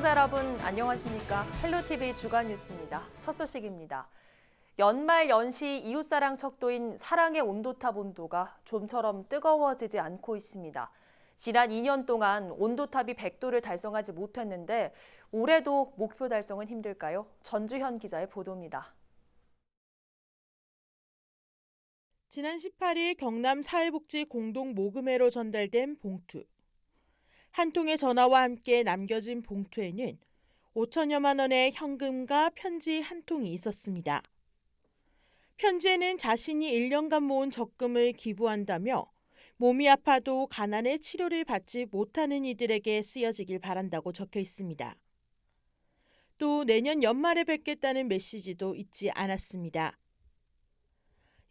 시청자 여러분 안녕하십니까? 헬로티비 주간 뉴스입니다. 첫 소식입니다. 연말 연시 이웃사랑 척도인 사랑의 온도탑 온도가 좀처럼 뜨거워지지 않고 있습니다. 지난 2년 동안 온도탑이 100도를 달성하지 못했는데 올해도 목표 달성은 힘들까요? 전주현 기자의 보도입니다. 지난 18일 경남 사회복지 공동 모금회로 전달된 봉투. 한 통의 전화와 함께 남겨진 봉투에는 5천여만 원의 현금과 편지 한 통이 있었습니다. 편지에는 자신이 1년간 모은 적금을 기부한다며 몸이 아파도 가난의 치료를 받지 못하는 이들에게 쓰여지길 바란다고 적혀 있습니다. 또 내년 연말에 뵙겠다는 메시지도 잊지 않았습니다.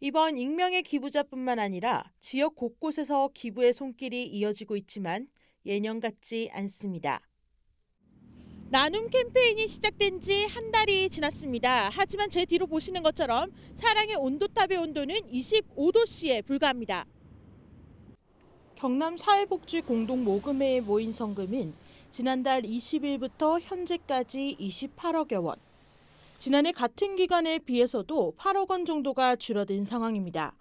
이번 익명의 기부자뿐만 아니라 지역 곳곳에서 기부의 손길이 이어지고 있지만 예년 같지 않습니다. 나눔 캠페인이 시작된 지 한 달이 지났습니다. 하지만 제 뒤로 보시는 것처럼 사랑의 온도탑의 온도는 25도씨에 불과합니다. 경남 사회복지 공동 모금회에 모인 성금은 지난달 20일부터 현재까지 28억여 원. 지난해 같은 기간에 비해서도 8억 원 정도가 줄어든 상황입니다.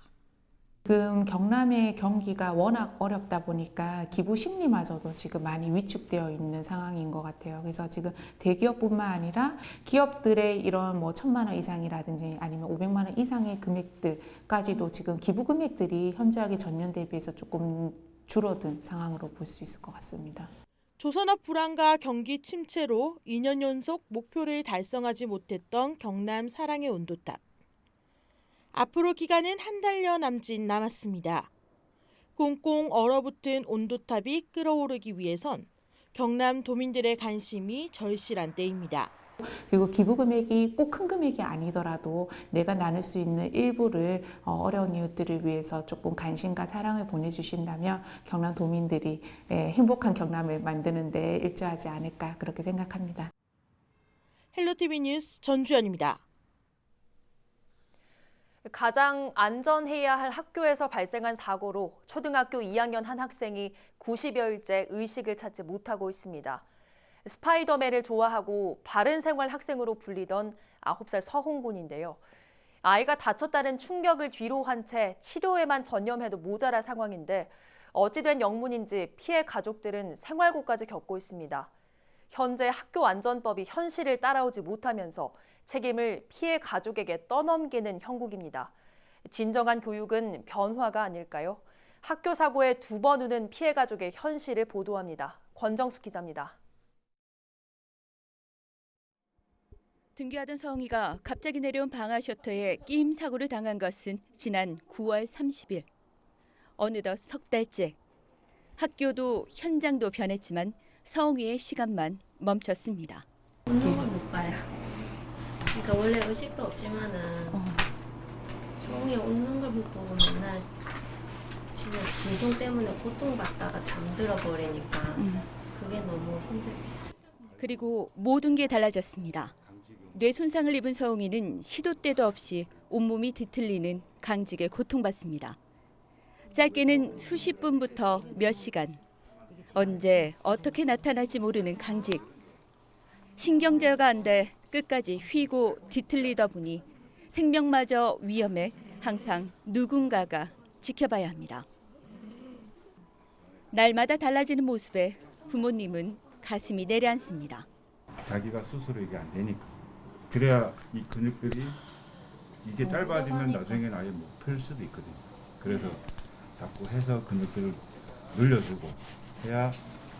지금 경남의 경기가 워낙 어렵다 보니까 기부 심리마저도 지금 많이 위축되어 있는 상황인 것 같아요. 그래서 지금 대기업뿐만 아니라 기업들의 이런 뭐 1,000만 원 이상이라든지 아니면 500만 원 이상의 금액들까지도 지금 기부 금액들이 현저하게 전년 대비해서 조금 줄어든 상황으로 볼 수 있을 것 같습니다. 조선업 불황과 경기 침체로 2년 연속 목표를 달성하지 못했던 경남 사랑의 온도탑. 앞으로 기간은 한 달여 남짓 남았습니다. 꽁꽁 얼어붙은 온도탑이 끓어오르기 위해선 경남 도민들의 관심이 절실한 때입니다. 그리고 기부 금액이 꼭 큰 금액이 아니더라도 내가 나눌 수 있는 일부를 어려운 이웃들을 위해서 조금 관심과 사랑을 보내주신다면 경남 도민들이 행복한 경남을 만드는 데 일조하지 않을까 그렇게 생각합니다. 헬로티비 뉴스 전주현입니다. 가장 안전해야 할 학교에서 발생한 사고로 초등학교 2학년 한 학생이 90여일째 의식을 찾지 못하고 있습니다. 스파이더맨을 좋아하고 바른 생활 학생으로 불리던 9살 서홍군인데요. 아이가 다쳤다는 충격을 뒤로 한 채 치료에만 전념해도 모자랄 상황인데 어찌된 영문인지 피해 가족들은 생활고까지 겪고 있습니다. 현재 학교 안전법이 현실을 따라오지 못하면서 책임을 피해 가족에게 떠넘기는 형국입니다. 진정한 교육은 변화가 아닐까요? 학교 사고에 2번 우는 피해 가족의 현실을 보도합니다. 권정숙 기자입니다. 등교하던 서웅이가 갑자기 내려온 방아 셔터에 끼임 사고를 당한 것은 지난 9월 30일. 어느덧 석 달째. 학교도 현장도 변했지만 서웅이의 시간만 멈췄습니다. 웃는 걸 못 봐요. 그러니까 원래 의식도 없지만은 소웅이 웃는 걸 못 보고 맨날 지금 진통 때문에 고통받다가 잠들어 버리니까 그게 너무 힘들어요. 그리고 모든 게 달라졌습니다. 뇌 손상을 입은 서웅이는 시도 때도 없이 온몸이 뒤틀리는 강직에 고통받습니다. 짧게는 수십 분부터 몇 시간. 언제 어떻게 나타날지 모르는 강직. 신경 제어가 안 돼 끝까지 휘고 뒤틀리다 보니 생명마저 위험해 항상 누군가가 지켜봐야 합니다. 날마다 달라지는 모습에 부모님은 가슴이 내려앉습니다. 자기가 스스로 이게 안 되니까. 그래야 이 근육들이 이게 짧아지면 나중에는 아예 못 펼 수도 있거든요. 그래서 자꾸 해서 근육들을 늘려주고 해야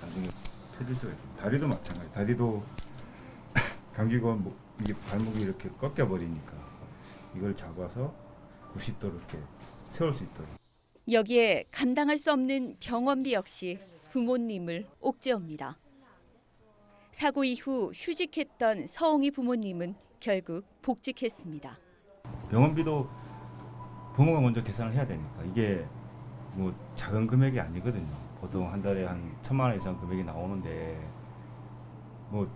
나중에 펴질 수가 있어요. 다리도 마찬가지. 다리도 감기건 이게 발목이 이렇게 꺾여 버리니까 이걸 잡아서 90도로 이렇게 세울 수 있도록. 여기에 감당할 수 없는 병원비 역시 부모님을 옥죄옵니다. 사고 이후 휴직했던 서웅이 부모님은 결국 복직했습니다. 병원비도 부모가 먼저 계산을 해야 되니까 이게 뭐 작은 금액이 아니거든요. 보통 한 달에 한 1,000만 원 이상 금액이 나오는데 뭐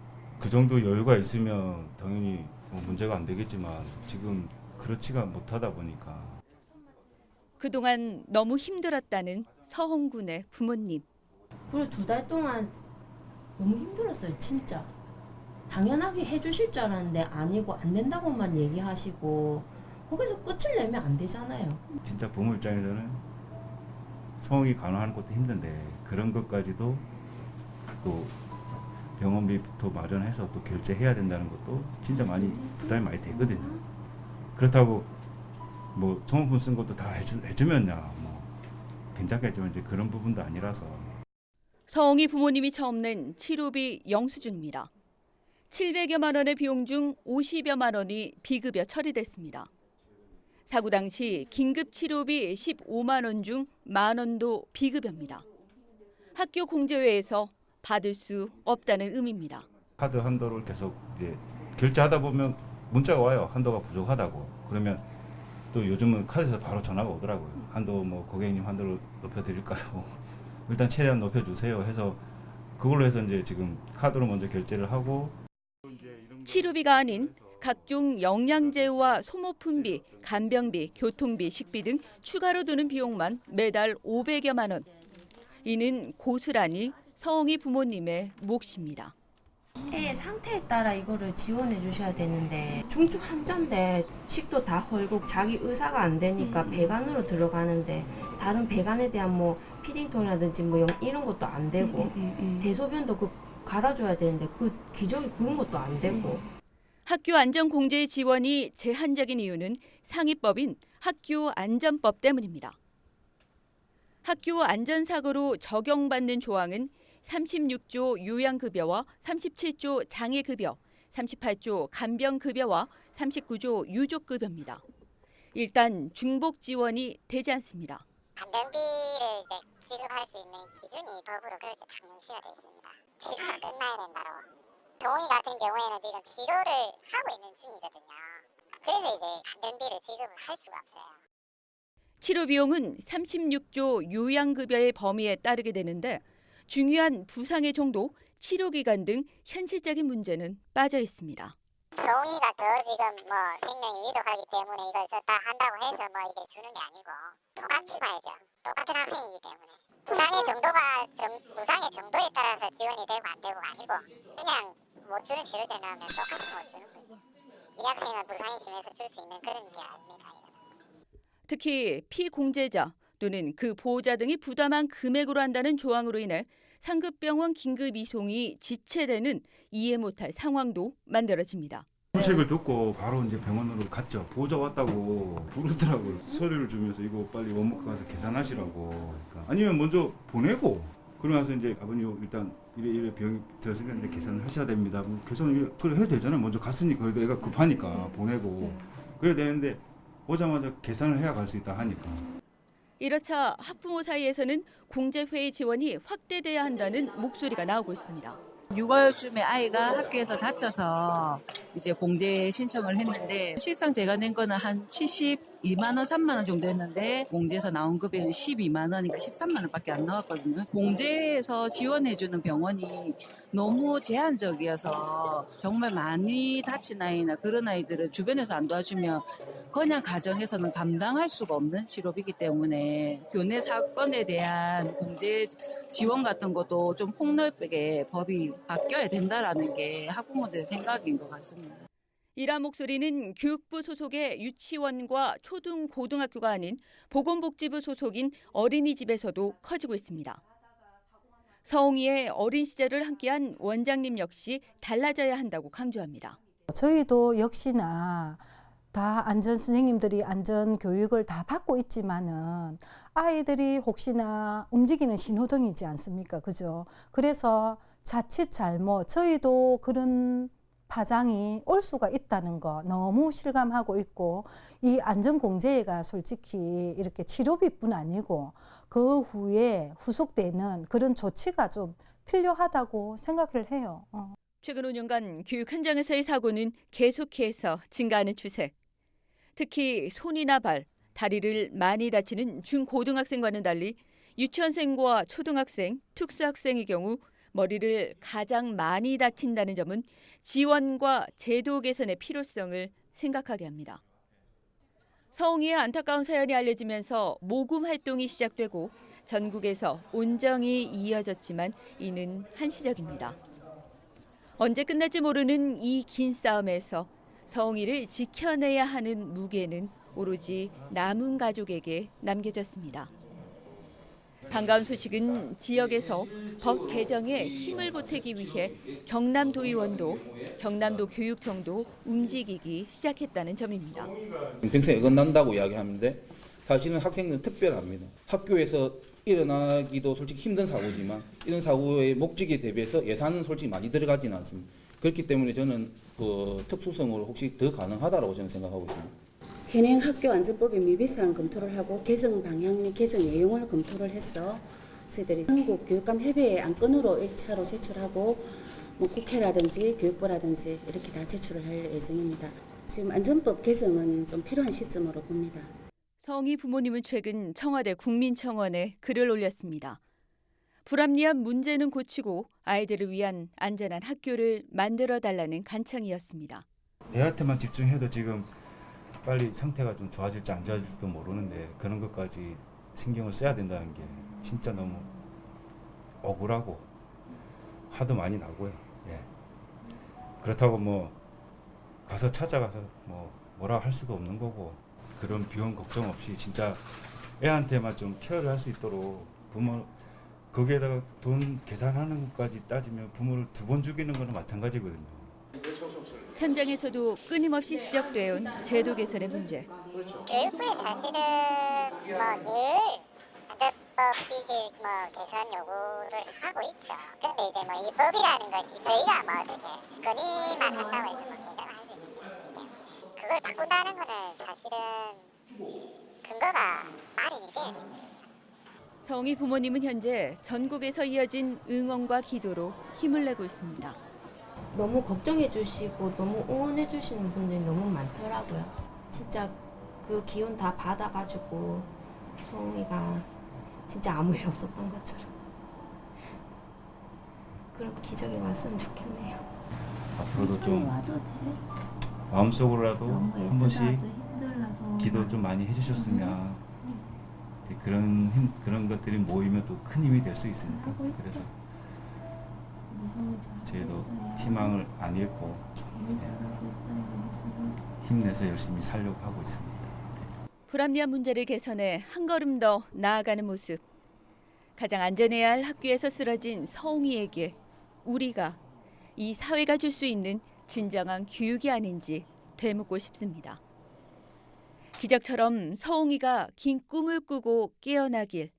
그 정도 여유가 있으면 당연히 뭐 문제가 안 되겠지만 지금 그렇지가 못하다 보니까. 그동안 너무 힘들었다는 서홍군의 부모님. 그리고 2달 동안 너무 힘들었어요, 진짜. 당연하게 해주실 줄 알았는데 아니고 안 된다고만 얘기하시고 거기서 끝을 내면 안 되잖아요. 진짜 부모 입장에서는 성이 간호하는 것도 힘든데 그런 것까지도 또 병원비부터 마련해서 또 결제해야 된다는 것도 진짜 많이 부담이 많이 되거든요. 그렇다고 뭐 성분 쓴 것도 다 해주면야 뭐 괜찮겠지만 이제 그런 부분도 아니라서. 서홍이 부모님이 처음 낸 치료비 영수증입니다. 700여만 원의 비용 중 50여만 원이 비급여 처리됐습니다. 사고 당시 긴급 치료비 15만 원 중 만 원도 비급여입니다. 학교 공제회에서 받을 수 없다는 의미입니다. 카드 한도를 계속 이제 결제하다 보면 문자가 와요. 한도가 부족하다고. 그러면 또 요즘은 카드에서 바로 전화가 오더라고요. 한도 뭐 고객님 한도를 높여드릴까요? 일단 최대한 높여주세요 해서 그걸로 해서 이제 지금 카드로 먼저 결제를 하고. 치료비가 아닌 각종 영양제와 소모품비, 간병비, 교통비, 식비 등 추가로 드는 비용만 매달 500여만 원. 이는 고스란히 서홍이 부모님의 몫입니다. 애 상태에 따라 이거를 지원해 주셔야 되는데 중증 환자인데 식도 다 헐고 자기 의사가 안 되니까 배관으로 들어가는데 다른 배관에 대한 뭐 피딩통이라든지 뭐 이런 것도 안 되고 대소변도 그 갈아줘야 되는데 그 기저귀 구는 것도 안 되고. 학교 안전 공제 지원이 제한적인 이유는 상위법인 학교 안전법 때문입니다. 학교 안전사고로 적용받는 조항은 36조 요양급여와 37조 장애급여, 38조 간병급여와 39조 유족급여입니다. 일단 중복 지원이 되지 않습니다. 간병비를 이제 지급할 수 있는 기준이 법으로 그렇게 당시가 되어 있습니다. 치료가 끝나야 된다고. 동의 같은 경우에는 지금 치료를 하고 있는 중이거든요. 그래서 이제 간병비를 지급을 할 수가 없어요. 치료 비용은 36조 요양급여의 범위에 따르게 되는데 중요한 부상의 정도, 치료 기간 등 현실적인 문제는 빠져 있습니다. 동의가 더 지금 뭐 생명이 위독하기 때문에 이걸 썼다 한다고 해서 뭐 이게 주는 게 아니고 똑같이 봐야죠. 똑같은 학생이기 때문에. 부상의 정도에 따라서 지원이 되고 안 되고가 아니고 그냥 못 주는 치료제는 하면 똑같이 못 주는 거지. 이 학생은 부상이 심해서 줄 수 있는 그런 게 아닙니다. 특히 피공제자 또는 그 보호자 등이 부담한 금액으로 한다는 조항으로 인해 상급병원 긴급 이송이 지체되는 이해 못할 상황도 만들어집니다. 소식을 듣고 바로 이제 병원으로 갔죠. 보호자 왔다고 부르더라고요. 서류를 주면서 이거 빨리 원무과 가서 계산하시라고. 그러니까 아니면 먼저 보내고 그러고 나서 이제 아버님 일단 이래 병이 들었으니까 계산을 하셔야 됩니다. 계산을 그래 해도 되잖아요. 먼저 갔으니까. 그래도 애가 급하니까 보내고 그래야 되는데 오자마자 계산을 해야 갈 수 있다 하니까. 이렇자 학부모 사이에서는 공제회의 지원이 확대돼야 한다는 목소리가 나오고 있습니다. 6월쯤에 아이가 학교에서 다쳐서 이제 공제 신청을 했는데 실상 제가 낸 거는 한 72만 원, 3만 원 정도 했는데 공제에서 나온 금액은 12만 원이니까 13만 원밖에 안 나왔거든요. 공제에서 지원해주는 병원이 너무 제한적이어서 정말 많이 다친 아이나 그런 아이들을 주변에서 안 도와주면 그냥 가정에서는 감당할 수가 없는 치료비이기 때문에 교내 사건에 대한 공제 지원 같은 것도 좀 폭넓게 법이 바뀌어야 된다라는 게 학부모들의 생각인 것 같습니다. 이러한 목소리는 교육부 소속의 유치원과 초등 고등학교가 아닌 보건복지부 소속인 어린이집에서도 커지고 있습니다. 서홍이의 어린 시절을 함께한 원장님 역시 달라져야 한다고 강조합니다. 저희도 역시나 다 안전 선생님들이 안전 교육을 다 받고 있지만은 아이들이 혹시나 움직이는 신호등이지 않습니까? 그죠? 그래서 자칫 잘못 저희도 그런 파장이 올 수가 있다는 거 너무 실감하고 있고 이 안전공제가 솔직히 이렇게 치료비뿐 아니고 그 후에 후속되는 그런 조치가 좀 필요하다고 생각을 해요. 최근 5년간 교육 현장에서의 사고는 계속해서 증가하는 추세. 특히 손이나 발, 다리를 많이 다치는 중고등학생과는 달리 유치원생과 초등학생, 특수학생의 경우 머리를 가장 많이 다친다는 점은 지원과 제도 개선의 필요성을 생각하게 합니다. 서홍이의 안타까운 사연이 알려지면서 모금 활동이 시작되고 전국에서 온정이 이어졌지만 이는 한시적입니다. 언제 끝날지 모르는 이 긴 싸움에서 서홍이를 지켜내야 하는 무게는 오로지 남은 가족에게 남겨졌습니다. 반가운 소식은 지역에서 법 개정에 힘을 보태기 위해 경남도의원도 경남도 교육청도 움직이기 시작했다는 점입니다. 평생 어긋난다고 이야기하는데 사실은 학생들은 특별합니다. 학교에서 일어나기도 솔직히 힘든 사고지만 이런 사고의 목적에 대비해서 예산은 솔직히 많이 들어가지는 않습니다. 그렇기 때문에 저는 그 특수성으로 혹시 더 가능하다고 저는 생각하고 있습니다. 현행 학교안전법의 미비사항 검토를 하고 개정 방향, 개정 내용을 검토를 해서 저희들이 전국 교육감 협의회 안건으로 1차로 제출하고 국회라든지 교육부라든지 이렇게 다 제출을 할 예정입니다. 지금 안전법 개정은 좀 필요한 시점으로 봅니다. 서홍이 부모님은 최근 청와대 국민청원에 글을 올렸습니다. 불합리한 문제는 고치고 아이들을 위한 안전한 학교를 만들어달라는 간청이었습니다. 애한테만 집중해도 지금 빨리 상태가 좀 좋아질지 안 좋아질지도 모르는데 그런 것까지 신경을 써야 된다는 게 진짜 너무 억울하고 화도 많이 나고요. 예. 그렇다고 뭐 가서 찾아가서 뭐라 할 수도 없는 거고 그런 비용 걱정 없이 진짜 애한테만 좀 케어를 할 수 있도록 부모 거기에다가 돈 계산하는 것까지 따지면 부모를 2번 죽이는 거는 마찬가지거든요. 현장에서도 끊임없이 지적되어 온 제도 개선의 문제. 교육부에 사실은 늘 안전법 이게 개선 요구를 하고 있죠. 근데 이제 이 법이라는 것이 저희가 어떻게 건의만 한다고 해서 개정을 할 수 있는 게 아니기 때문에 그걸 바꾼다는 거는 사실은 근거가 마련이 돼야 됩니다. 서홍이 부모님은 현재 전국에서 이어진 응원과 기도로 힘을 내고 있습니다. 너무 걱정해 주시고 너무 응원해 주시는 분들이 너무 많더라고요. 진짜 그 기운 다 받아가지고 서홍이가 진짜 아무 일 없었던 것처럼 그런 기적이 왔으면 좋겠네요. 앞으로도 좀 마음속으로라도 한 번씩 기도 좀 많이 해주셨으면 그런 것들이 모이면 또 큰 힘이 될 수 있으니까 그래서 저희도 희망을 안 잃고 힘내서 열심히 살려고 하고 있습니다. 불합리한 문제를 개선해 한 걸음 더 나아가는 모습. 가장 안전해야 할 학교에서 쓰러진 서홍이에게 우리가 이 사회가 줄 수 있는 진정한 교육이 아닌지 되묻고 싶습니다. 기적처럼 서홍이가 긴 꿈을 꾸고 깨어나길,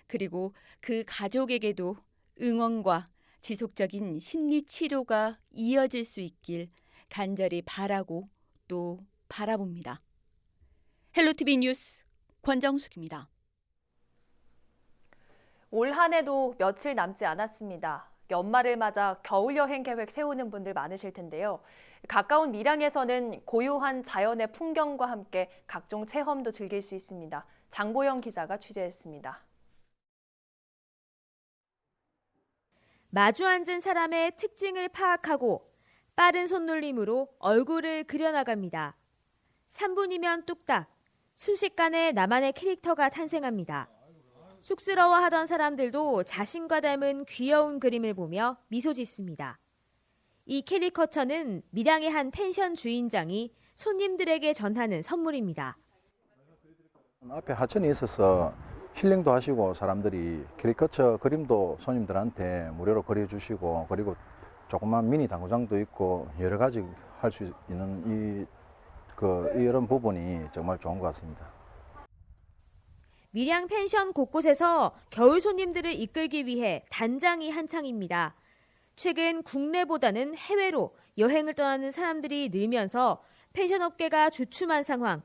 그리고 그 가족에게도 응원과 지속적인 심리 치료가 이어질 수 있길 간절히 바라고 또 바라봅니다. 헬로티비 뉴스 권정숙입니다. 올 한 해도 며칠 남지 않았습니다. 연말을 맞아 겨울 여행 계획 세우는 분들 많으실 텐데요. 가까운 밀양에서는 고요한 자연의 풍경과 함께 각종 체험도 즐길 수 있습니다. 장보영 기자가 취재했습니다. 마주 앉은 사람의 특징을 파악하고 빠른 손놀림으로 얼굴을 그려나갑니다. 3분이면 뚝딱, 순식간에 나만의 캐릭터가 탄생합니다. 쑥스러워하던 사람들도 자신과 닮은 귀여운 그림을 보며 미소 짓습니다. 이 캐리커처는 밀양의 한 펜션 주인장이 손님들에게 전하는 선물입니다. 앞에 하천이 있어서 힐링도 하시고 사람들이 캐리커처 그림도 손님들한테 무료로 그려주시고 그리고 조그만 미니 당구장도 있고 여러 가지 할 수 있는 이런 부분이 정말 좋은 것 같습니다. 밀양 펜션 곳곳에서 겨울 손님들을 이끌기 위해 단장이 한창입니다. 최근 국내보다는 해외로 여행을 떠나는 사람들이 늘면서 펜션 업계가 주춤한 상황.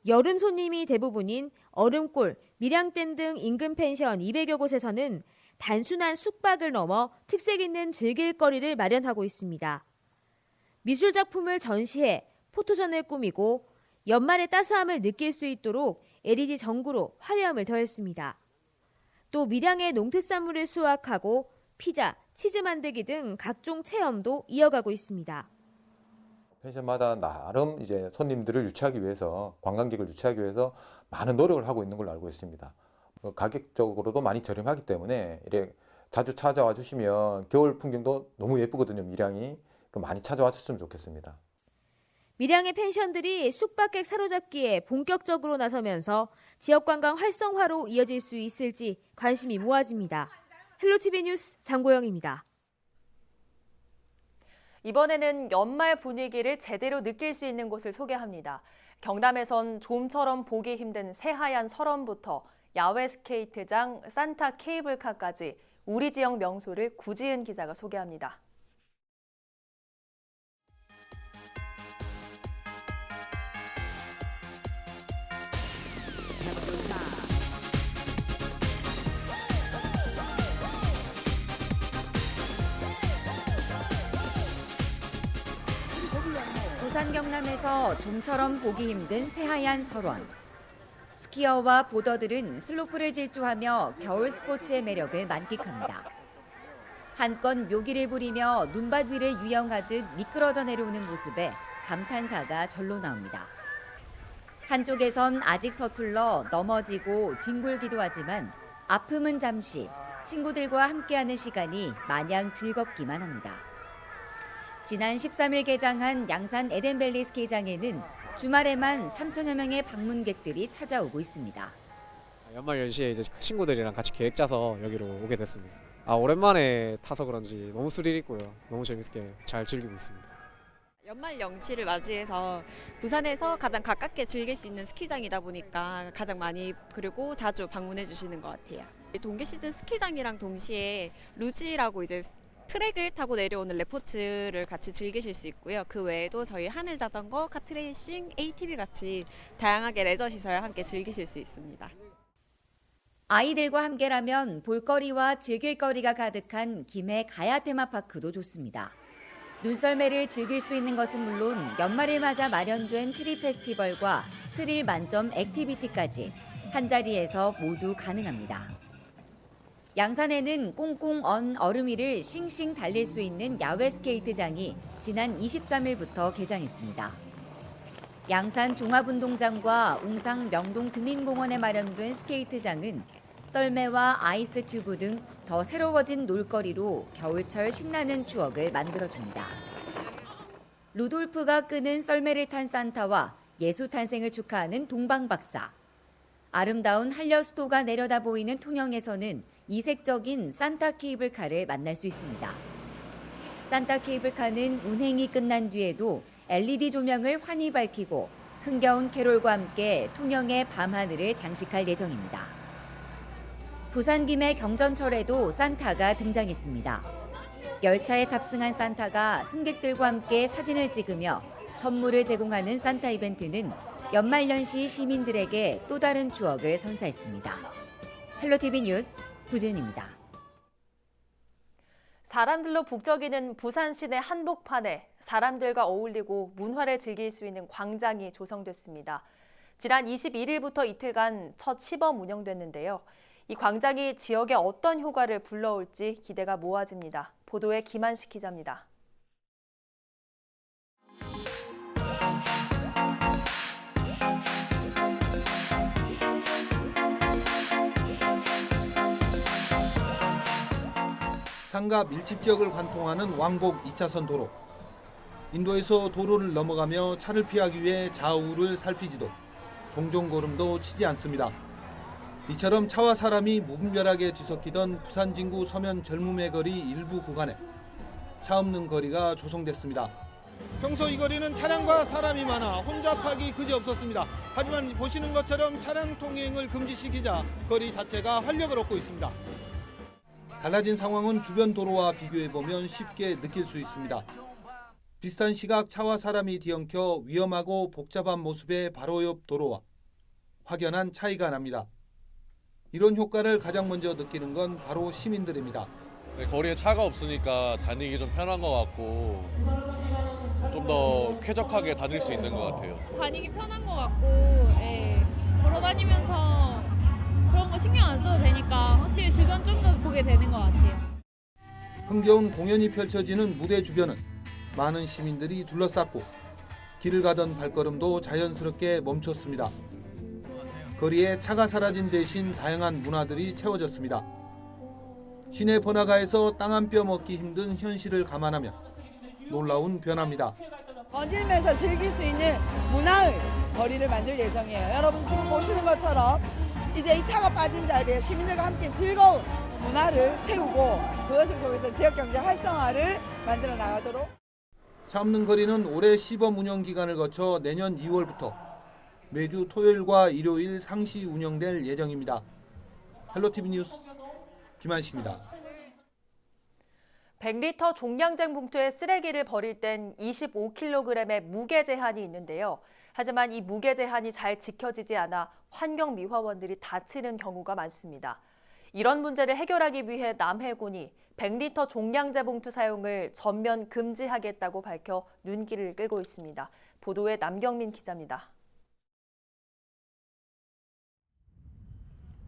여름 손님이 대부분인 얼음골, 밀양댐 등 인근 펜션 200여 곳에서는 단순한 숙박을 넘어 특색 있는 즐길 거리를 마련하고 있습니다. 미술 작품을 전시해 포토전을 꾸미고 연말의 따스함을 느낄 수 있도록 LED 전구로 화려함을 더했습니다. 또 밀양의 농특산물을 수확하고 피자, 치즈 만들기 등 각종 체험도 이어가고 있습니다. 펜션마다 나름 이제 손님들을 유치하기 위해서, 관광객을 유치하기 위해서 많은 노력을 하고 있는 걸로 알고 있습니다. 가격적으로도 많이 저렴하기 때문에 이렇게 자주 찾아와 주시면 겨울 풍경도 너무 예쁘거든요. 밀양이. 많이 찾아와 주셨으면 좋겠습니다. 밀양의 펜션들이 숙박객 사로잡기에 본격적으로 나서면서 지역관광 활성화로 이어질 수 있을지 관심이 모아집니다. 헬로티비 뉴스 장고영입니다. 이번에는 연말 분위기를 제대로 느낄 수 있는 곳을 소개합니다. 경남에선 좀처럼 보기 힘든 새하얀 설원부터 야외 스케이트장, 산타 케이블카까지 우리 지역 명소를 구지은 기자가 소개합니다. 부산 경남에서 좀처럼 보기 힘든 새하얀 설원. 스키어와 보더들은 슬로프를 질주하며 겨울 스포츠의 매력을 만끽합니다. 한껏 묘기를 부리며 눈밭 위를 유영하듯 미끄러져 내려오는 모습에 감탄사가 절로 나옵니다. 한쪽에선 아직 서툴러 넘어지고 뒹굴기도 하지만 아픔은 잠시, 친구들과 함께하는 시간이 마냥 즐겁기만 합니다. 지난 13일 개장한 양산 에덴밸리 스키장에는 주말에만 3천여 명의 방문객들이 찾아오고 있습니다. 연말 연시에 이제 친구들이랑 같이 계획 짜서 여기로 오게 됐습니다. 오랜만에 타서 그런지 너무 스릴 있고요. 너무 재밌게 잘 즐기고 있습니다. 연말 연시를 맞이해서 부산에서 가장 가깝게 즐길 수 있는 스키장이다 보니까 가장 많이 그리고 자주 방문해 주시는 것 같아요. 동계 시즌 스키장이랑 동시에 루지라고 이제 트랙을 타고 내려오는 레포츠를 같이 즐기실 수 있고요. 그 외에도 저희 하늘 자전거, 카트레이싱, ATV 같이 다양하게 레저 시설 함께 즐기실 수 있습니다. 아이들과 함께라면 볼거리와 즐길거리가 가득한 김해 가야 테마파크도 좋습니다. 눈썰매를 즐길 수 있는 것은 물론 연말을 맞아 마련된 트리 페스티벌과 스릴 만점 액티비티까지 한자리에서 모두 가능합니다. 양산에는 꽁꽁 언 얼음 위를 싱싱 달릴 수 있는 야외 스케이트장이 지난 23일부터 개장했습니다. 양산 종합운동장과 웅상 명동 금인공원에 마련된 스케이트장은 썰매와 아이스 튜브 등 더 새로워진 놀거리로 겨울철 신나는 추억을 만들어줍니다. 루돌프가 끄는 썰매를 탄 산타와 예수 탄생을 축하하는 동방박사. 아름다운 한려수도가 내려다 보이는 통영에서는 이색적인 산타 케이블카를 만날 수 있습니다. 산타 케이블카는 운행이 끝난 뒤에도 LED 조명을 환히 밝히고 흥겨운 캐롤과 함께 통영의 밤하늘을 장식할 예정입니다. 부산 김해 경전철에도 산타가 등장했습니다. 열차에 탑승한 산타가 승객들과 함께 사진을 찍으며 선물을 제공하는 산타 이벤트는 연말연시 시민들에게 또 다른 추억을 선사했습니다. 헬로티비 뉴스 구진입니다. 사람들로 북적이는 부산 시내 한복판에 사람들과 어울리고 문화를 즐길 수 있는 광장이 조성됐습니다. 지난 21일부터 이틀간 첫 시범 운영됐는데요. 이 광장이 지역에 어떤 효과를 불러올지 기대가 모아집니다. 보도에 김한식 기자입니다. 상가 밀집 지역을 관통하는 왕복 2차선 도로. 인도에서 도로를 넘어가며 차를 피하기 위해 좌우를 살피지도 종종 걸음도 치지 않습니다. 이처럼 차와 사람이 무분별하게 뒤섞이던 부산 진구 서면 젊음의 거리 일부 구간에 차 없는 거리가 조성됐습니다. 평소 이 거리는 차량과 사람이 많아 혼잡하기 그지없었습니다. 하지만 보시는 것처럼 차량 통행을 금지시키자 거리 자체가 활력을 얻고 있습니다. 달라진 상황은 주변 도로와 비교해보면 쉽게 느낄 수 있습니다. 비슷한 시각 차와 사람이 뒤엉켜 위험하고 복잡한 모습의 바로 옆 도로와 확연한 차이가 납니다. 이런 효과를 가장 먼저 느끼는 건 바로 시민들입니다. 네, 거리에 차가 없으니까 다니기 좀 편한 것 같고 좀 더 쾌적하게 다닐 수 있는 것 같아요. 다니기 편한 것 같고 걸어다니면서 그런 거 신경 안 써도 되니까 확실히 주변 좀 더 보게 되는 것 같아요. 흥겨운 공연이 펼쳐지는 무대 주변은 많은 시민들이 둘러쌌고 길을 가던 발걸음도 자연스럽게 멈췄습니다. 거리에 차가 사라진 대신 다양한 문화들이 채워졌습니다. 시내 번화가에서 땅 한 뼘 얻기 힘든 현실을 감안하면 놀라운 변화입니다. 건질면서 즐길 수 있는 문화의 거리를 만들 예정이에요. 여러분 지금 보시는 것처럼 이제 이 차가 빠진 자리에 시민들과 함께 즐거운 문화를 채우고 그것을 통해서 지역경제 활성화를 만들어 나가도록. 차 없는 거리는 올해 시범 운영 기간을 거쳐 내년 2월부터 매주 토요일과 일요일 상시 운영될 예정입니다. 헬로티비 뉴스 김한식입니다. 100리터 종량제 봉투에 쓰레기를 버릴 땐 25kg의 무게 제한이 있는데요. 하지만 이 무게 제한이 잘 지켜지지 않아 환경미화원들이 다치는 경우가 많습니다. 이런 문제를 해결하기 위해 남해군이 100리터 종량제 봉투 사용을 전면 금지하겠다고 밝혀 눈길을 끌고 있습니다. 보도에 남경민 기자입니다.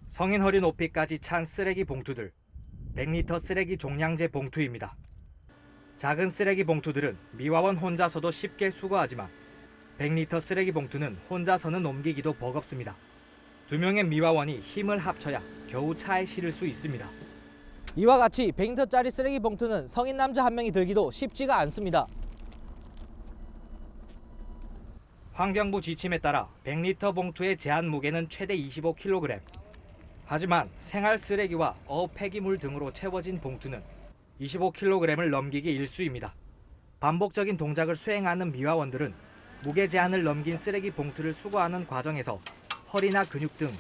성인 허리 높이까지 찬 쓰레기 봉투들. 100리터 쓰레기 종량제 봉투입니다. 작은 쓰레기 봉투들은 미화원 혼자서도 쉽게 수거하지만 100리터 쓰레기 봉투는 혼자서는 옮기기도 버겁습니다. 2명의 미화원이 힘을 합쳐야 겨우 차에 실을 수 있습니다. 이와 같이 100리터짜리 쓰레기 봉투는 성인 남자 한 명이 들기도 쉽지가 않습니다. 환경부 지침에 따라 100리터 봉투의 제한 무게는 최대 25kg. 하지만 생활 쓰레기와 폐기물 등으로 채워진 봉투는 25kg을 넘기기 일쑤입니다. 반복적인 동작을 수행하는 미화원들은 무게 제한을 넘긴 쓰레기 봉투를 수거하는 과정에서 허리나 근육 등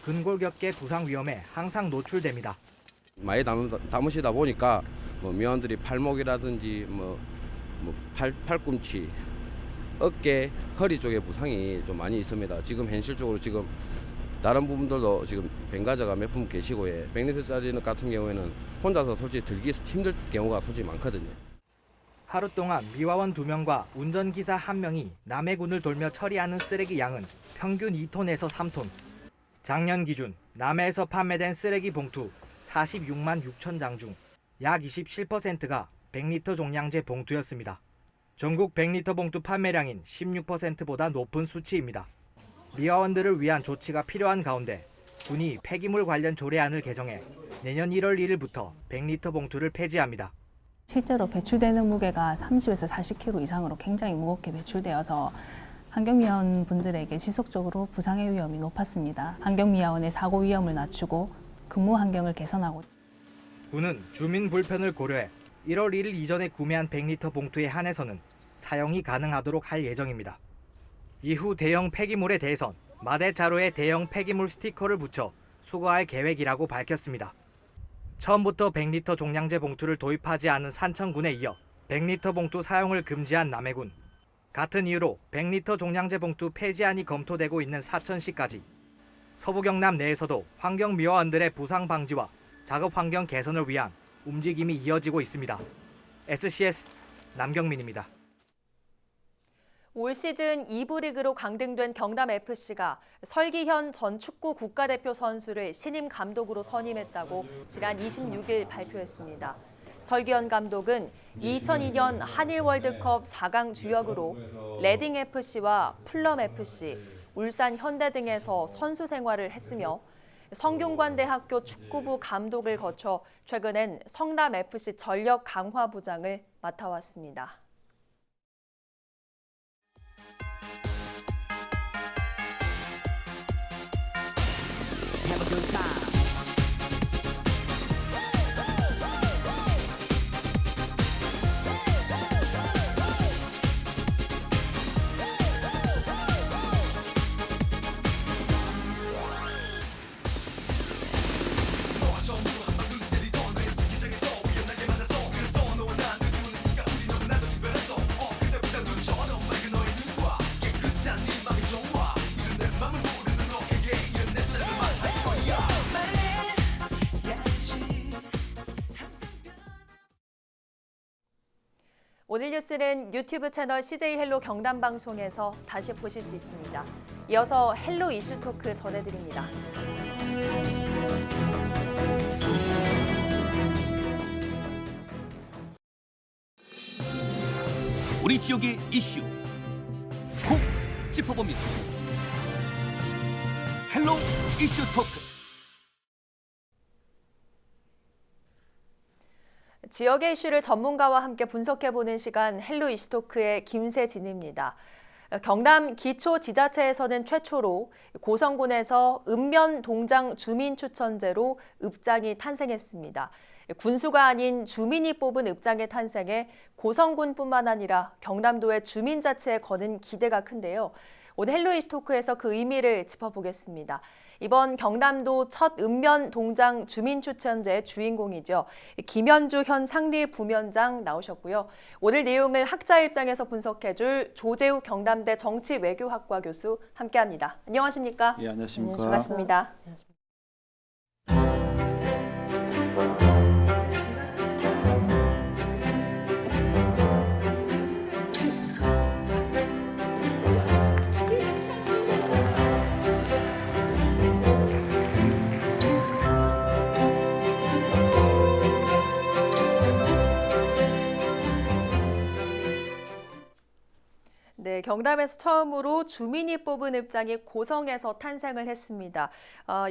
근골격계 부상 위험에 항상 노출됩니다. 많이 담으시다 보니까 미화원들이 팔목이라든지 팔꿈치, 어깨, 허리 쪽에 부상이 좀 많이 있습니다. 지금 현실적으로 지금 다른 부분들도 지금 벤가자가 몇 분 계시고 100리터짜리 같은 경우에는 혼자서 솔직히 들기 힘들 경우가 솔직히 많거든요. 하루 동안 미화원 2명과 운전기사 1명이 남해군을 돌며 처리하는 쓰레기 양은 평균 2톤에서 3톤. 작년 기준 남해에서 판매된 쓰레기 봉투 46만 6천 장 중 약 27%가 100리터 종량제 봉투였습니다. 전국 100리터 봉투 판매량인 16%보다 높은 수치입니다. 미화원들을 위한 조치가 필요한 가운데 군이 폐기물 관련 조례안을 개정해 내년 1월 1일부터 100리터 봉투를 폐지합니다. 실제로 배출되는 무게가 30에서 40kg 이상으로 굉장히 무겁게 배출되어서 환경미화원 분들에게 지속적으로 부상의 위험이 높았습니다. 환경미화원의 사고 위험을 낮추고 근무 환경을 개선하고. 군은 주민 불편을 고려해 1월 1일 이전에 구매한 100리터 봉투에 한해서는 사용이 가능하도록 할 예정입니다. 이후 대형 폐기물에 대해선 마대 자루에 대형 폐기물 스티커를 붙여 수거할 계획이라고 밝혔습니다. 처음부터 100리터 종량제 봉투를 도입하지 않은 산천군에 이어 100리터 봉투 사용을 금지한 남해군. 같은 이유로 100리터 종량제 봉투 폐지안이 검토되고 있는 사천시까지 서부 경남 내에서도 환경미화원들의 부상 방지와 작업 환경 개선을 위한 움직임이 이어지고 있습니다. SCS 남경민입니다. 올 시즌 2부 리그로 강등된 경남FC가 설기현 전 축구 국가대표 선수를 신임 감독으로 선임했다고 지난 26일 발표했습니다. 설기현 감독은 2002년 한일 월드컵 4강 주역으로 레딩FC와 풀럼FC, 울산 현대 등에서 선수 생활을 했으며 성균관대학교 축구부 감독을 거쳐 최근엔 성남FC 전력 강화부장을 맡아왔습니다. Have a good time. 오늘 뉴스는 유튜브 채널 CJ 헬로 경남 방송에서 다시 보실 수 있습니다. 이어서 헬로 이슈 토크 전해드립니다. 우리 지역의 이슈 콕 짚어봅니다. 헬로 이슈 토크. 지역의 이슈를 전문가와 함께 분석해보는 시간 헬로 이슈토크의 김세진입니다. 경남 기초지자체에서는 최초로 고성군에서 읍면동장 주민추천제로 읍장이 탄생했습니다. 군수가 아닌 주민이 뽑은 읍장의 탄생에 고성군뿐만 아니라 경남도의 주민자치에 거는 기대가 큰데요. 오늘 헬로 이슈토크에서 그 의미를 짚어보겠습니다. 이번 경남도 첫 읍면동장 주민추천제의 주인공이죠. 김현주 현 상리부면장 나오셨고요. 오늘 내용을 학자 입장에서 분석해줄 조재욱 경남대 정치외교학과 교수 함께합니다. 안녕하십니까? 예, 안녕하십니까? 반갑습니다. 네, 경남에서 처음으로 주민이 뽑은 읍장이 고성에서 탄생을 했습니다.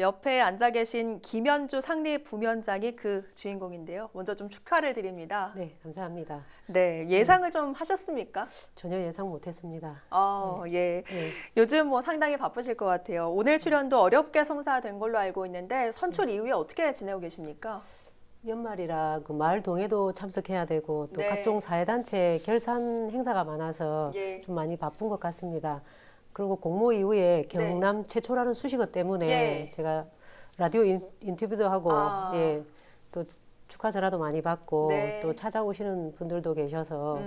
옆에 앉아 계신 김현주 상리부면장이 그 주인공인데요. 먼저 좀 축하를 드립니다. 네, 감사합니다. 네, 예상을 좀 하셨습니까? 전혀 예상 못했습니다. 예. 요즘 뭐 상당히 바쁘실 것 같아요. 오늘 출연도 어렵게 성사된 걸로 알고 있는데 선출 이후에 어떻게 지내고 계십니까? 연말이라 그 마을 동회도 참석해야 되고 또 네. 각종 사회단체 결산 행사가 많아서 예. 좀 많이 바쁜 것 같습니다. 그리고 공모 이후에 경남 최초라는 수식어 때문에 예. 제가 라디오 인터뷰도 하고 예, 또 축하 전화도 많이 받고 네. 또 찾아오시는 분들도 계셔서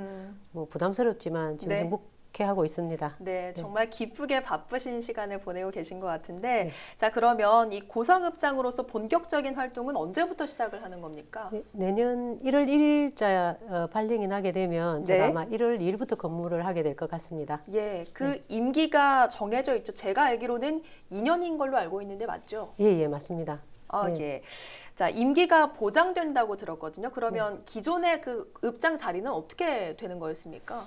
뭐 부담스럽지만 지금 네. 행복해하고 있습니다. 네, 정말 기쁘게 바쁘신 시간을 보내고 계신 것 같은데 자, 그러면 이 고성읍장으로서 본격적인 활동은 언제부터 시작을 하는 겁니까? 내년 1월 1일자 발령이 나게 되면 제가 네. 아마 1월 2일부터 근무를 하게 될 것 같습니다. 예, 그 임기가 정해져 있죠. 제가 알기로는 2년인 걸로 알고 있는데 맞죠? 예, 맞습니다. 예. 자, 임기가 보장된다고 들었거든요. 그러면 기존의 그 읍장 자리는 어떻게 되는 거였습니까?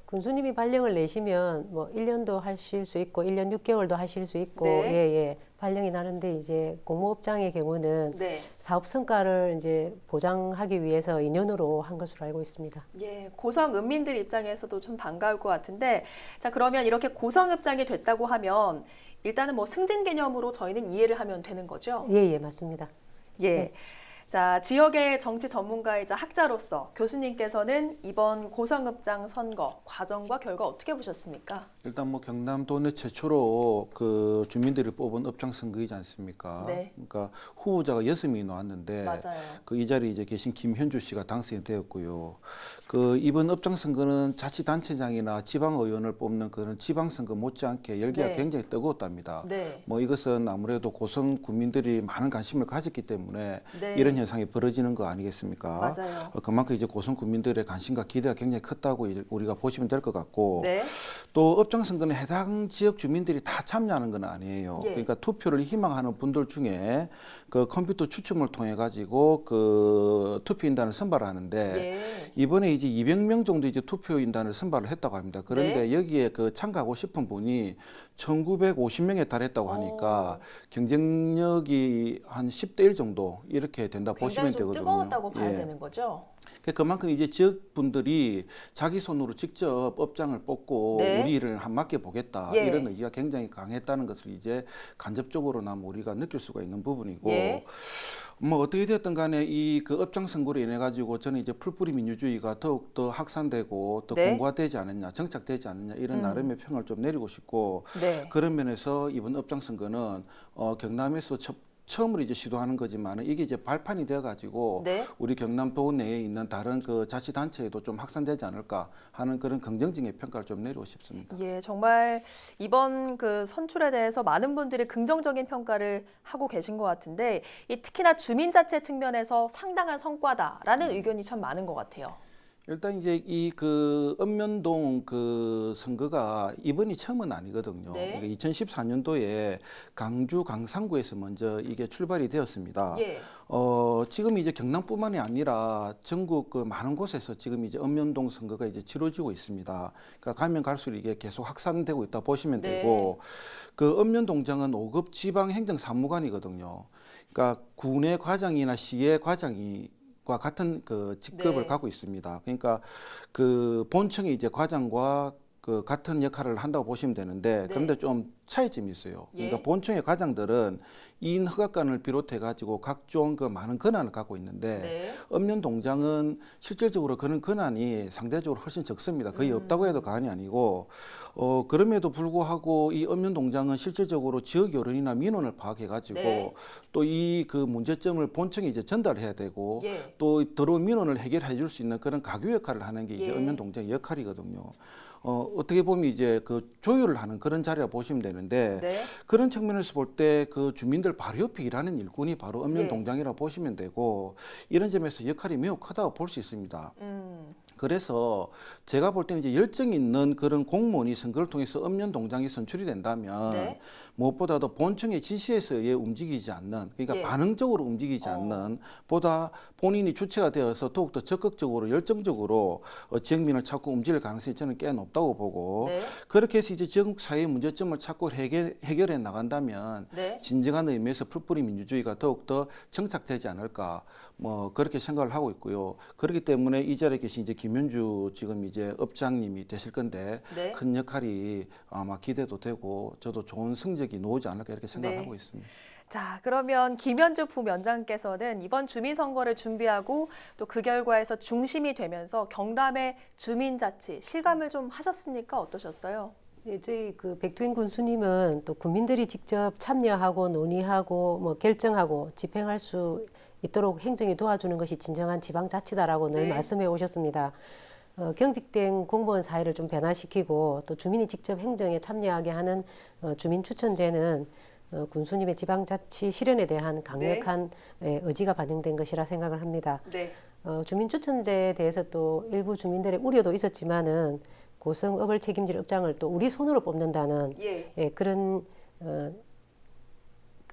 군수님이 발령을 내시면 뭐 1년도 하실 수 있고 1년 6개월도 하실 수 있고 네. 발령이 나는데 이제 공모업장의 경우는 네. 사업 성과를 이제 보장하기 위해서 2년으로 한 것으로 알고 있습니다. 예, 고성 읍민들 입장에서도 좀 반가울 것 같은데 자, 그러면 이렇게 고성읍장이 됐다고 하면 일단은 뭐 승진 개념으로 저희는 이해를 하면 되는 거죠? 예, 맞습니다. 예. 네. 자, 지역의 정치 전문가이자 학자로서 교수님께서는 이번 고성읍장 선거 과정과 결과 어떻게 보셨습니까? 일단 뭐 경남도내 최초로 그 주민들이 뽑은 읍장 선거이지 않습니까? 네. 그러니까 후보자가 6명이 나왔는데 맞아요. 그 이 자리에 이제 계신 김현주 씨가 당선이 되었고요. 그 이번 읍장 선거는 자치단체장이나 지방의원을 뽑는 그런 지방선거 못지않게 열기가 네. 굉장히 뜨거웠답니다. 네. 뭐 이것은 아무래도 고성 구민들이 많은 관심을 가졌기 때문에 네. 이런 현상이 벌어지는 거 아니겠습니까? 맞아요. 그만큼 이제 고성 구민들의 관심과 기대가 굉장히 컸다고 이제 우리가 보시면 될 것 같고 네. 또 읍장 선거는 해당 지역 주민들이 다 참여하는 건 아니에요. 예. 그러니까 투표를 희망하는 분들 중에 그 컴퓨터 추첨을 통해 가지고 그 투표인단을 선발하는데 예. 이번에 이제 200명 정도 이제 투표인단을 선발을 했다고 합니다. 그런데 네. 여기에 그 참가하고 싶은 분이 1950명에 달했다고 하니까 경쟁력이 한 10대 1 정도 이렇게 된다 보시면 굉장히 좀 되거든요. 뜨거웠다고 봐야 예. 되는 거죠? 그만큼 이제 지역 분들이 자기 손으로 직접 업장을 뽑고 네. 우리 일을 맡겨 보겠다 예. 이런 의지가 굉장히 강했다는 것을 이제 간접적으로나마 우리가 느낄 수가 있는 부분이고 예. 뭐 어떻게 되었든 간에 이 그 업장 선거로 인해 가지고 저는 이제 풀뿌리 민주주의가 더욱 더 확산되고 더 네. 공고화되지 않느냐 정착되지 않느냐 이런 나름의 평을 좀 내리고 싶고 네. 그런 면에서 이번 업장 선거는 경남에서 처음으로 이제 시도하는 거지만 이게 이제 발판이 되어 가지고 네. 우리 경남도 내에 있는 다른 그 자치단체에도 좀 확산되지 않을까 하는 그런 긍정적인 평가를 좀 내리고 싶습니다. 예, 정말 이번 그 선출에 대해서 많은 분들이 긍정적인 평가를 하고 계신 것 같은데 이 특히나 주민자치 측면에서 상당한 성과다라는 의견이 참 많은 것 같아요. 일단 이제 이 그 읍면동 그 선거가 이번이 처음은 아니거든요. 네. 그러니까 2014년도에 강주 강상구에서 먼저 이게 출발이 되었습니다. 예. 지금 이제 경남뿐만이 아니라 전국 그 많은 곳에서 지금 이제 읍면동 선거가 이제 치러지고 있습니다. 그러니까 가면 갈수록 이게 계속 확산되고 있다 보시면 네. 되고 그 읍면동장은 5급 지방행정사무관이거든요. 그러니까 군의 과장이나 시의 과장이 과 같은 그 직급을 네. 갖고 있습니다. 그러니까 그 본청이 이제 과장과 그 같은 역할을 한다고 보시면 되는데 네. 그런데 좀 차이점이 있어요. 그러니까 예. 본청의 과장들은 이인 허가권을 비롯해 가지고 각종 그 많은 권한을 갖고 있는데 네. 읍면동장은 실질적으로 그런 권한이 상대적으로 훨씬 적습니다. 거의 없다고 해도 과언이 아니고 그럼에도 불구하고 이 읍면동장은 실질적으로 지역 여론이나 민원을 파악해 가지고 네. 또 이 그 문제점을 본청에 이제 전달해야 되고 예. 또 들어온 민원을 해결해 줄 수 있는 그런 가교 역할을 하는 게 이제 예. 읍면동장의 역할이거든요. 어떻게 보면 이제 그 조율을 하는 그런 자리라 보시면 되는데 네. 그런 측면에서 볼 때 그 주민들 바로 옆에 일하는 일꾼이 바로 예. 읍면동장이라 보시면 되고 이런 점에서 역할이 매우 크다고 볼 수 있습니다. 그래서 제가 볼 때는 이제 열정 있는 그런 공무원이 선거를 통해서 읍면동장이 선출이 된다면 네. 무엇보다도 본청의 지시에 의해 움직이지 않는 그러니까 예. 반응적으로 움직이지 않는 보다 본인이 주체가 되어서 더욱더 적극적으로 열정적으로 지역민을 찾고 움직일 가능성이 저는 꽤 높다고 보고 네. 그렇게 해서 이제 지역 사회의 문제점을 찾고 해결해 나간다면 네. 진정한 의미에서 풀뿌리 민주주의가 더욱더 정착되지 않을까 뭐 그렇게 생각을 하고 있고요. 그렇기 때문에 이 자리에 계신 이제 김현주 지금 이제 업장님이 되실 건데 네. 큰 역할이 아마 기대도 되고 저도 좋은 성적이 나오지 않을까 이렇게 생각을 네. 하고 있습니다. 자, 그러면 김현주 부위원장께서는 이번 주민선거를 준비하고 또 그 결과에서 중심이 되면서 경남의 주민자치 실감을 좀 하셨습니까? 어떠셨어요? 네, 저희 그 백두인 군수님은 또 국민들이 직접 참여하고 논의하고 뭐 결정하고 집행할 수 있도록 행정이 도와주는 것이 진정한 지방자치다라고 늘 네. 말씀해 오셨습니다. 경직된 공무원 사회를 좀 변화시키고 또 주민이 직접 행정에 참여하게 하는 주민추천제는 군수님의 지방자치 실현에 대한 강력한 의지가 반영된 것이라 생각을 합니다. 네. 주민추천제에 대해서 또 일부 주민들의 우려도 있었지만은 고성읍을 책임질 업장을 또 우리 손으로 뽑는다는 예. 그런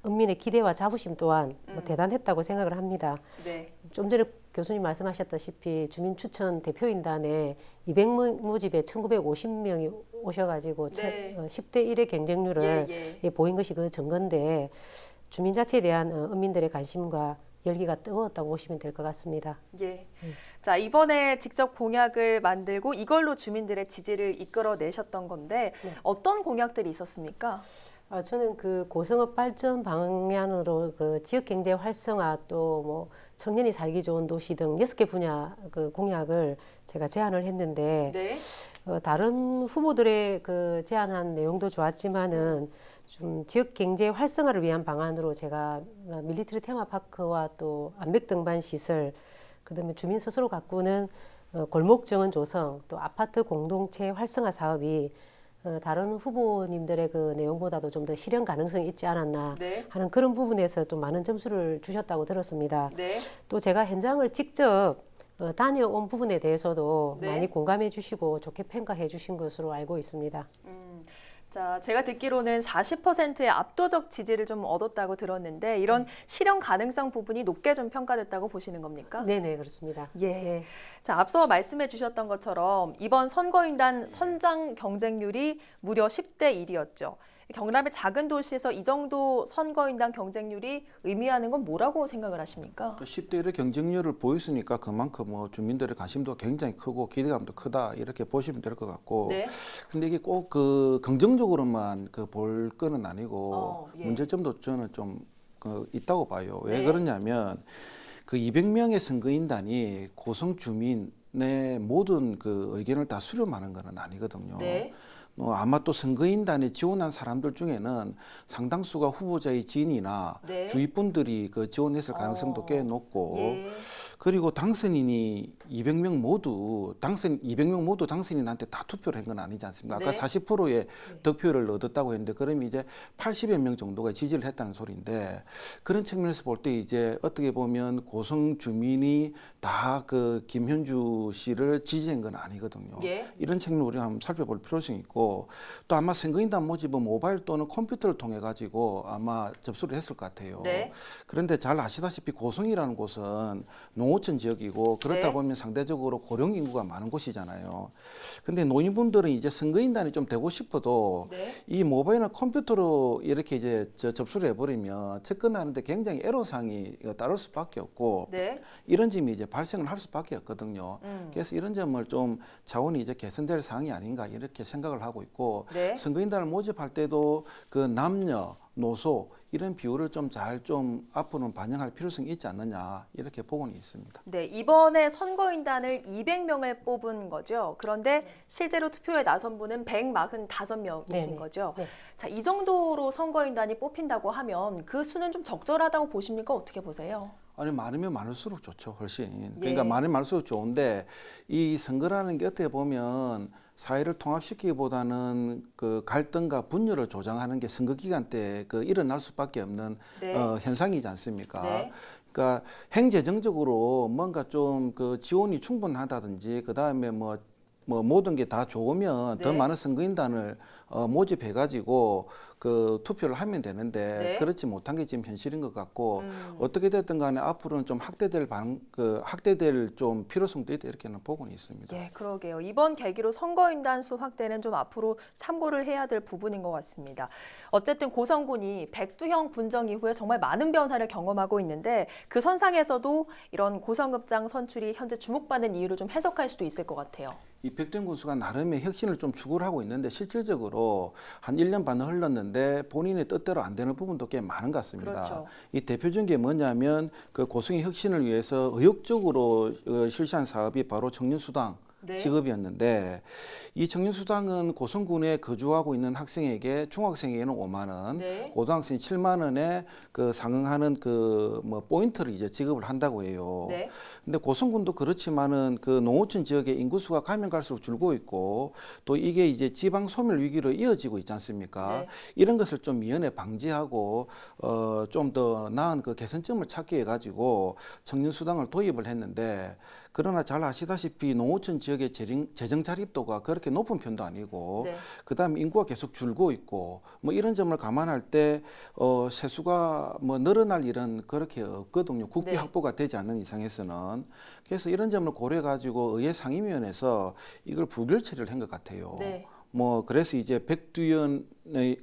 읍민의 기대와 자부심 또한 뭐 대단했다고 생각을 합니다. 네. 좀 전에 교수님 말씀하셨다시피 주민추천 대표인단에 200명 모집에 1950명이 오셔가지고 네. 10대 1의 경쟁률을 예. 보인 것이 그 증거인데 주민자치에 대한 읍민들의 관심과 열기가 뜨거웠다고 보시면 될 것 같습니다. 예. 자, 이번에 직접 공약을 만들고 이걸로 주민들의 지지를 이끌어내셨던 건데 어떤 공약들이 있었습니까? 저는 그 고성읍 발전 방향으로 그 지역 경제 활성화 또 뭐 청년이 살기 좋은 도시 등 6개 분야 그 공약을 제가 제안을 했는데 네. 다른 후보들의 그 제안한 내용도 좋았지만은 좀 지역 경제 활성화를 위한 방안으로 제가 밀리터리 테마파크와 또 암벽 등반 시설 그다음에 주민 스스로 가꾸는 골목 정원 조성 또 아파트 공동체 활성화 사업이 다른 후보님들의 그 내용보다도 좀 더 실현 가능성이 있지 않았나 네. 하는 그런 부분에서 좀 많은 점수를 주셨다고 들었습니다. 네. 또 제가 현장을 직접 다녀온 부분에 대해서도 네. 많이 공감해 주시고 좋게 평가해 주신 것으로 알고 있습니다. 자, 제가 듣기로는 40%의 압도적 지지를 좀 얻었다고 들었는데 이런 실현 가능성 부분이 높게 좀 평가됐다고 보시는 겁니까? 네네, 그렇습니다. 예. 네. 자, 앞서 말씀해 주셨던 것처럼 이번 선거인단 선장 경쟁률이 무려 10대 1이었죠. 경남의 작은 도시에서 이 정도 선거인단 경쟁률이 의미하는 건 뭐라고 생각을 하십니까? 10대 1의 경쟁률을 보였으니까 그만큼 뭐 주민들의 관심도 굉장히 크고 기대감도 크다 이렇게 보시면 될 것 같고 네. 근데 이게 꼭 그 긍정적으로만 그 볼 거는 아니고 예. 문제점도 저는 좀 있다고 봐요. 왜 네. 그러냐면 그 200명의 선거인단이 고성 주민의 모든 그 의견을 다 수렴하는 건 아니거든요. 네. 아마 또 선거인단에 지원한 사람들 중에는 상당수가 후보자의 지인이나 네. 주위 분들이 그 지원했을 가능성도 꽤 높고 예. 그리고 당선인이 200명 모두 당선인한테 다 투표를 한 건 아니지 않습니까? 아까 네. 40%의 득표를 얻었다고 했는데 그럼 이제 80여 명 정도가 지지를 했다는 소리인데 그런 측면에서 볼 때 이제 어떻게 보면 고성 주민이 다 그 김현주 씨를 지지한 건 아니거든요. 예. 이런 측면을 우리가 한번 살펴볼 필요성이 있고 또 아마 선거인단 모집은 모바일 또는 컴퓨터를 통해 가지고 아마 접수를 했을 것 같아요. 네. 그런데 잘 아시다시피 고성이라는 곳은 농어촌 지역이고 그렇다 네. 보면 상대적으로 고령 인구가 많은 곳이잖아요. 근데 노인분들은 이제 선거인단이 좀 되고 싶어도 네. 이 모바일이나 컴퓨터로 이렇게 이제 접수를 해버리면 접근하는데 굉장히 애로사항이 따를 수밖에 없고 네. 이런 점이 이제 발생을 할 수밖에 없거든요. 음. 그래서 이런 점을 좀 자원이 이제 개선될 사항이 아닌가 이렇게 생각을 하고 있고 네. 선거인단을 모집할 때도 그 남녀, 노소 이런 비율을 좀 잘 좀 앞으로는 반영할 필요성이 있지 않느냐 이렇게 보고는 있습니다. 네, 이번에 선거인단을 200명을 뽑은 거죠. 그런데 실제로 투표에 나선 분은 145명이신 네네. 거죠. 네. 자, 이 정도로 선거인단이 뽑힌다고 하면 그 수는 좀 적절하다고 보십니까? 어떻게 보세요? 아니 많으면 많을수록 좋죠, 훨씬. 그러니까 예. 많으면 많을수록 좋은데 이 선거라는 게 어떻게 보면 사회를 통합시키기보다는 그 갈등과 분열을 조장하는 게 선거 기간 때 그 일어날 수밖에 없는 네. 현상이지 않습니까? 네. 그러니까 행재정적으로 뭔가 좀 그 지원이 충분하다든지 그 다음에 뭐 모든 게 다 좋으면 더 네. 많은 선거인단을 모집해가지고 그 투표를 하면 되는데 네. 그렇지 못한 게 지금 현실인 것 같고 어떻게 됐든 간에 앞으로는 좀 확대될 좀 필요성도 있다 이렇게는 보고는 있습니다. 예, 그러게요. 이번 계기로 선거인단 수 확대는 좀 앞으로 참고를 해야 될 부분인 것 같습니다. 어쨌든 고성군이 백두형 분정 이후에 정말 많은 변화를 경험하고 있는데 그 선상에서도 이런 고성급장 선출이 현재 주목받는 이유를 좀 해석할 수도 있을 것 같아요. 이 백두형 군수가 나름의 혁신을 좀 추구를 하고 있는데 실질적으로 한 1년 반 흘렀는데 본인의 뜻대로 안 되는 부분도 꽤 많은 것 같습니다. 그렇죠. 이 대표적인 게 뭐냐면 그 고성의 혁신을 위해서 의욕적으로 실시한 사업이 바로 청년수당 네. 지급이었는데 이 청년수당은 고성군에 거주하고 있는 학생에게 중학생에게는 5만 원, 네. 고등학생 7만 원에 그 상응하는 그 뭐 포인트를 이제 지급을 한다고 해요. 네. 근데 고성군도 그렇지만은 그 농어촌 지역의 인구수가 가면 갈수록 줄고 있고 또 이게 이제 지방 소멸 위기로 이어지고 있지 않습니까? 네. 이런 것을 좀 미연에 방지하고 좀 더 나은 그 개선점을 찾기 해 가지고 청년 수당을 도입을 했는데 그러나 잘 아시다시피 농어촌 지역의 재정 자립도가 그렇게 높은 편도 아니고 네. 그다음에 인구가 계속 줄고 있고 뭐 이런 점을 감안할 때 세수가 뭐 늘어날 일은 그렇게 없거든요. 국비 네. 확보가 되지 않는 이상에서는. 그래서 이런 점을 고려해 가지고 의회 상임위원회에서 이걸 부결 처리를 한 것 같아요. 네. 뭐 그래서 이제 백두연표의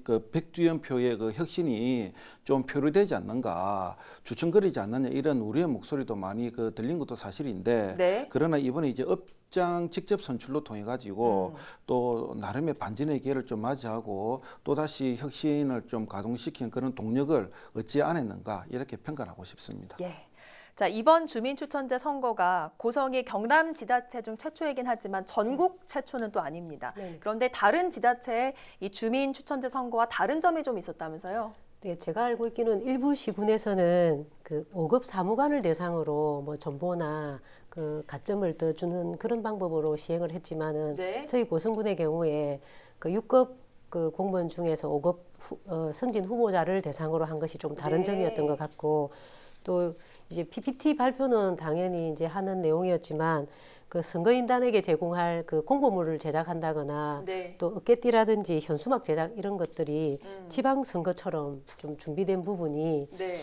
그 혁신이 좀 표류되지 않는가, 주춤거리지 않느냐 이런 우려의 목소리도 많이 그 들린 것도 사실인데 네. 그러나 이번에 이제 업장 직접 선출로 통해 가지고 또 나름의 반전의 기회를 좀 맞이하고 또 다시 혁신을 좀 가동시키는 그런 동력을 얻지 않았는가 이렇게 평가하고 싶습니다. 예. 자, 이번 주민추천제 선거가 고성이 경남 지자체 중 최초이긴 하지만 전국 최초는 또 아닙니다. 네. 그런데 다른 지자체의 이 주민추천제 선거와 다른 점이 좀 있었다면서요? 네, 제가 알고 있기는 일부 시군에서는 그 5급 사무관을 대상으로 뭐 정보나 그 가점을 더 주는 그런 방법으로 시행을 했지만은 네. 저희 고성군의 경우에 그 6급 그 공무원 중에서 5급 승진 후보자를 대상으로 한 것이 좀 다른 네. 점이었던 것 같고 또 이제 PPT 발표는 당연히 이제 하는 내용이었지만 그 선거인단에게 제공할 그 공보물을 제작한다거나 네. 또 어깨띠라든지 현수막 제작 이런 것들이 지방 선거처럼 좀 준비된 부분이 네.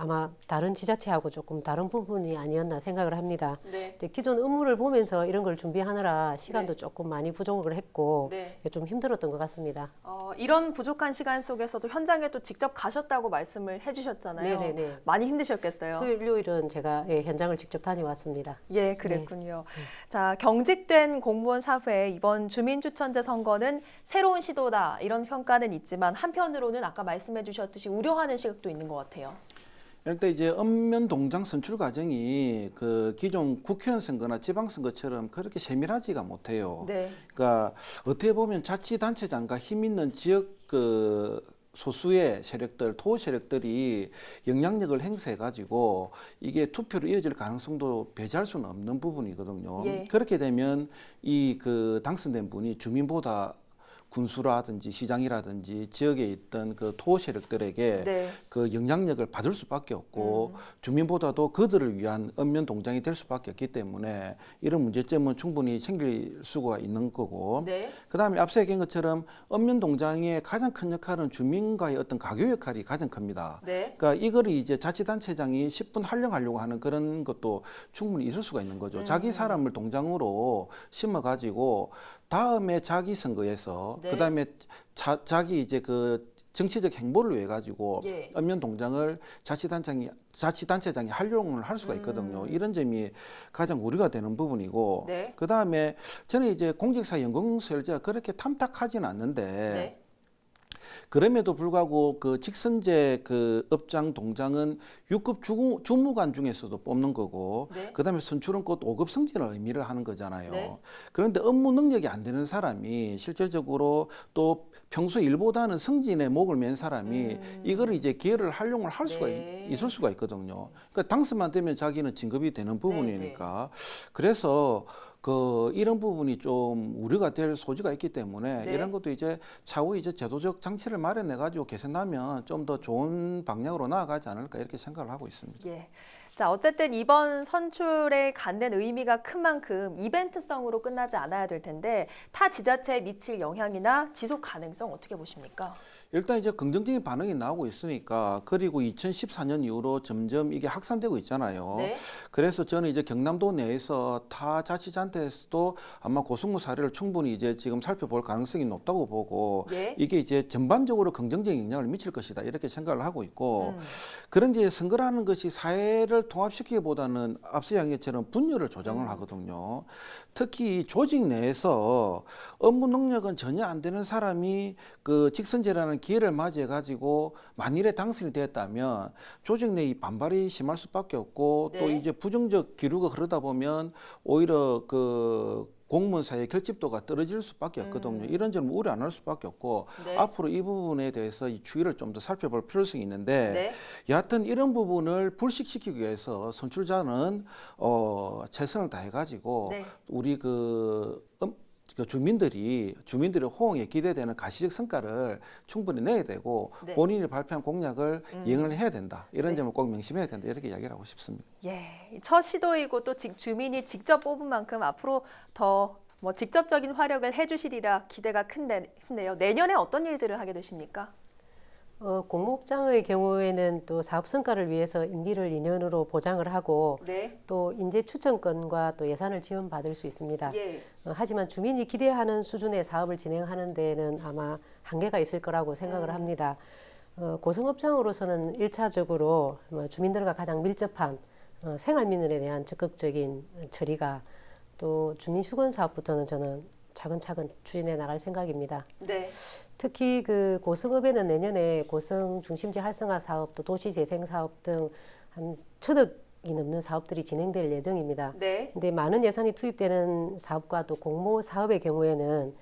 아마 다른 지자체하고 조금 다른 부분이 아니었나 생각을 합니다. 네. 이제 기존 업무를 보면서 이런 걸 준비하느라 시간도 네. 조금 많이 부족을 했고 네. 좀 힘들었던 것 같습니다. 이런 부족한 시간 속에서도 현장에 또 직접 가셨다고 말씀을 해주셨잖아요. 네네네. 많이 힘드셨겠어요. 토요일, 일요일은 제가 현장을 직접 다녀왔습니다. 예, 그랬군요. 자, 경직된 공무원 사회에 이번 주민추천제 선거는 새로운 시도다 이런 평가는 있지만 한편으로는 아까 말씀해 주셨듯이 우려하는 시각도 있는 것 같아요. 일단 이제 읍면 동장 선출 과정이 그 기존 국회의원 선거나 지방선거처럼 그렇게 세밀하지가 못해요. 네. 그러니까 어떻게 보면 자치단체장과 힘 있는 지역 그 소수의 세력들, 토 세력들이 영향력을 행사해 가지고 이게 투표로 이어질 가능성도 배제할 수는 없는 부분이거든요. 예. 그렇게 되면 이 그 당선된 분이 주민보다 군수라든지 시장이라든지 지역에 있던 그 토호 세력들에게 네. 그 영향력을 받을 수밖에 없고 주민보다도 그들을 위한 읍면 동장이 될 수밖에 없기 때문에 이런 문제점은 충분히 생길 수가 있는 거고 네. 그다음에 앞서 얘기한 것처럼 읍면 동장의 가장 큰 역할은 주민과의 어떤 가교 역할이 가장 큽니다. 네. 그러니까 이거를 이제 자치단체장이 10분 활용하려고 하는 그런 것도 충분히 있을 수가 있는 거죠. 자기 사람을 동장으로 심어가지고 다음에 자기 선거에서 네. 그다음에 자기 이제 그 정치적 행보를 위해 가지고 예. 읍면 동장을 자치단체장이 활용을 할 수가 있거든요. 이런 점이 가장 우려가 되는 부분이고 네. 그다음에 저는 이제 공직사 연공소열제가 그렇게 탐탁하지는 않는데 네. 그럼에도 불구하고 그 직선제 그 업장 동장은 6급 주무관 중에서도 뽑는 거고 네. 그다음에 선출은 곧 5급 승진을 의미를 하는 거잖아요. 네. 그런데 업무 능력이 안 되는 사람이 실질적으로 또 평소 일보다는 승진에 목을 맨 사람이 이거를 이제 기회를 활용을 할 수가 네. 있을 수가 있거든요. 그러니까 당선만 되면 자기는 진급이 되는 부분이니까 그래서 그 이런 부분이 좀 우려가 될 소지가 있기 때문에 네. 이런 것도 이제 차후 이제 제도적 장치를 마련해 가지고 개선하면 좀 더 좋은 방향으로 나아가지 않을까 이렇게 생각을 하고 있습니다. 예. 자, 어쨌든 이번 선출에 갖는 의미가 큰 만큼 이벤트성으로 끝나지 않아야 될 텐데 타 지자체에 미칠 영향이나 지속 가능성 어떻게 보십니까? 일단 이제 긍정적인 반응이 나오고 있으니까 그리고 2014년 이후로 점점 이게 확산되고 있잖아요. 네. 그래서 저는 이제 경남도 내에서 타 자치단체에서도 아마 고승무 사례를 충분히 이제 지금 살펴볼 가능성이 높다고 보고 예. 이게 이제 전반적으로 긍정적인 영향을 미칠 것이다 이렇게 생각을 하고 있고 그런 이제 선거라는 것이 사회를 통합시키기보다는 앞서 이야기한 것처럼 분열을 조장을 하거든요. 특히 조직 내에서 업무 능력은 전혀 안 되는 사람이 그 직선제라는 기회를 맞이해 가지고 만일에 당선이 되었다면 조직 내의 반발이 심할 수밖에 없고 또 네. 이제 부정적 기류가 흐르다 보면 오히려 그 공무원사의 결집도가 떨어질 수밖에 없거든요. 이런 점을 우려 안 할 수밖에 없고 네. 앞으로 이 부분에 대해서 이 추이를 좀 더 살펴볼 필요성이 있는데 네. 여하튼 이런 부분을 불식시키기 위해서 선출자는 최선을 다해가지고 네. 우리 그 주민들의 호응에 기대되는 가시적 성과를 충분히 내야 되고 네. 본인이 발표한 공약을 이행을 해야 된다. 이런 네. 점을 꼭 명심해야 된다. 이렇게 이야기를 하고 싶습니다. 예, 첫 시도이고 또 주민이 직접 뽑은 만큼 앞으로 더 직접적인 활약을 해주시리라 기대가 큰데요. 내년에 어떤 일들을 하게 되십니까? 공모업장의 경우에는 또 사업 성과를 위해서 임기를 2년으로 보장을 하고 네. 또 인재 추천권과 또 예산을 지원받을 수 있습니다. 예. 하지만 주민이 기대하는 수준의 사업을 진행하는 데는 아마 한계가 있을 거라고 생각을 합니다. 고성업장으로서는 1차적으로 주민들과 가장 밀접한 생활민원에 대한 적극적인 처리가 또 주민휴건 사업부터는 저는 차근차근 추진해 나갈 생각입니다. 네. 특히 그 고성읍에는 내년에 고성 중심지 활성화 사업 또 도시재생 사업 등 한 1,000억이 넘는 사업들이 진행될 예정입니다. 네. 근데 많은 예산이 투입되는 사업과 또 공모 사업의 경우에는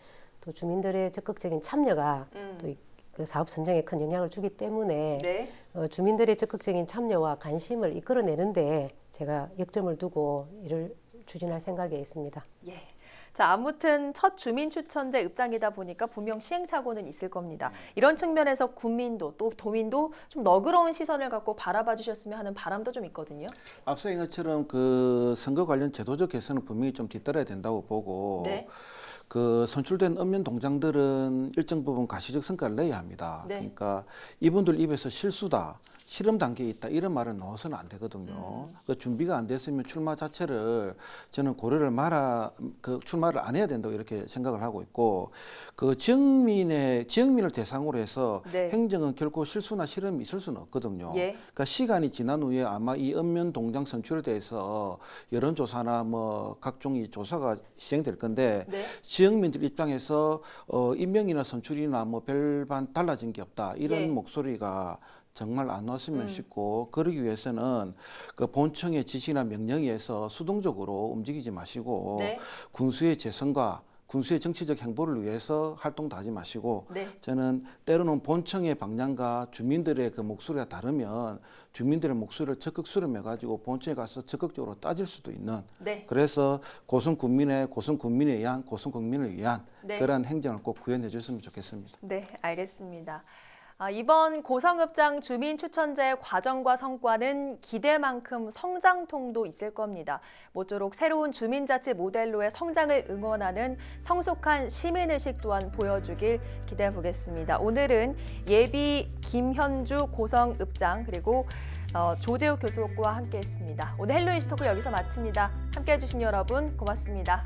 또 주민들의 적극적인 참여가 또 그 사업 선정에 큰 영향을 주기 때문에 네. 주민들의 적극적인 참여와 관심을 이끌어내는데 제가 역점을 두고 일을 추진할 생각에 있습니다. 예. 자, 아무튼 첫 주민 추천제 입장이다 보니까 분명 시행착오는 있을 겁니다. 이런 측면에서 국민도 또 도민도 좀 너그러운 시선을 갖고 바라봐 주셨으면 하는 바람도 좀 있거든요. 앞서 얘기한 것처럼 그 선거 관련 제도적 개선은 분명히 좀 뒤따라야 된다고 보고 네. 그 선출된 읍면 동장들은 일정 부분 가시적 성과를 내야 합니다. 네. 그러니까 이분들 입에서 실수다. 실험 단계에 있다 이런 말은 넣어서는 안 되거든요. 그 준비가 안 됐으면 출마 자체를 저는 고려를 출마를 안 해야 된다고 이렇게 생각을 하고 있고 그 지역민을 대상으로 해서 네. 행정은 결코 실수나 실험이 있을 수는 없거든요. 예. 그러니까 시간이 지난 후에 아마 이 읍면 동장 선출에 대해서 여론조사나 뭐 각종 이 조사가 시행될 건데 네. 지역민들 입장에서 임명이나 선출이나 뭐 별반 달라진 게 없다 이런 예. 목소리가 정말 안 나왔으면 싶고 그러기 위해서는 그 본청의 지시나 명령에 의해서 수동적으로 움직이지 마시고 네. 군수의 재선과 군수의 정치적 행보를 위해서 활동도 하지 마시고 네. 저는 때로는 본청의 방향과 주민들의 그 목소리가 다르면 주민들의 목소리를 적극 수렴해 가지고 본청에 가서 적극적으로 따질 수도 있는 네. 그래서 고성 국민을 위한 고성 국민을 위한 네. 그러한 행정을 꼭 구현해 줬으면 좋겠습니다. 네, 알겠습니다. 이번 고성읍장 주민 추천제 과정과 성과는 기대만큼 성장통도 있을 겁니다. 모쪼록 새로운 주민자치 모델로의 성장을 응원하는 성숙한 시민의식 또한 보여주길 기대해 보겠습니다. 오늘은 예비 김현주 고성읍장 그리고 조재욱 교수와 함께했습니다. 오늘 헬로 이슈토크 여기서 마칩니다. 함께해 주신 여러분 고맙습니다.